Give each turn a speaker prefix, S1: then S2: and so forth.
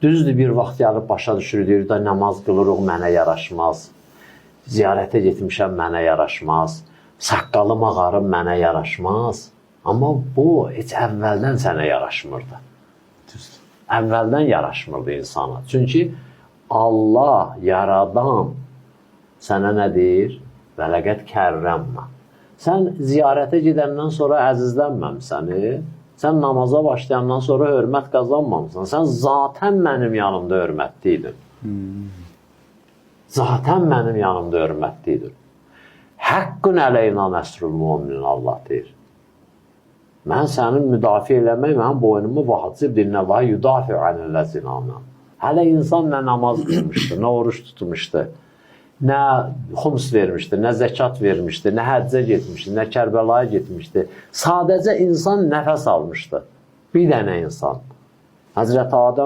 S1: Düzdür, bir vaxt gəlib başa düşürük da namaz qılırıq, mənə yaraşmaz. Ziyarətə getmişəm, mənə yaraşmaz. Saqqalım ağarım, mənə yaraşmaz. Amma bu heç əvvəldən sənə yaraşmırdı. Əvvəldən yaraşmırdı insana. Çünki Allah, yaradan sənə nə deyir? Vələqət kərrəmmə. Sən ziyarətə gedəndən sonra əzizlənməmsən. Sən namaza başlayandan sonra hörmət qazanmamısan. Sən zatən mənim yanımda hörmətliydin. Zatən mənim yanımda hörmətliydin. Həqqün əleyna nəsrül müminin, Allah deyir. Mən sənin müdafiə eləmək, mənim boynumu vacibdir. Nəllahi yudafi anilləzin amən. Hələ insan nə namaz qılmışdı, nə oruç tutmuşdu, nə xums vermişdi, nə zəkat vermişdi, nə həccə getmişdi, nə Kərbəlaya getmişdi. Sadəcə insan nəfəs almışdı. Bir dənə insan. Həzrəti Adəm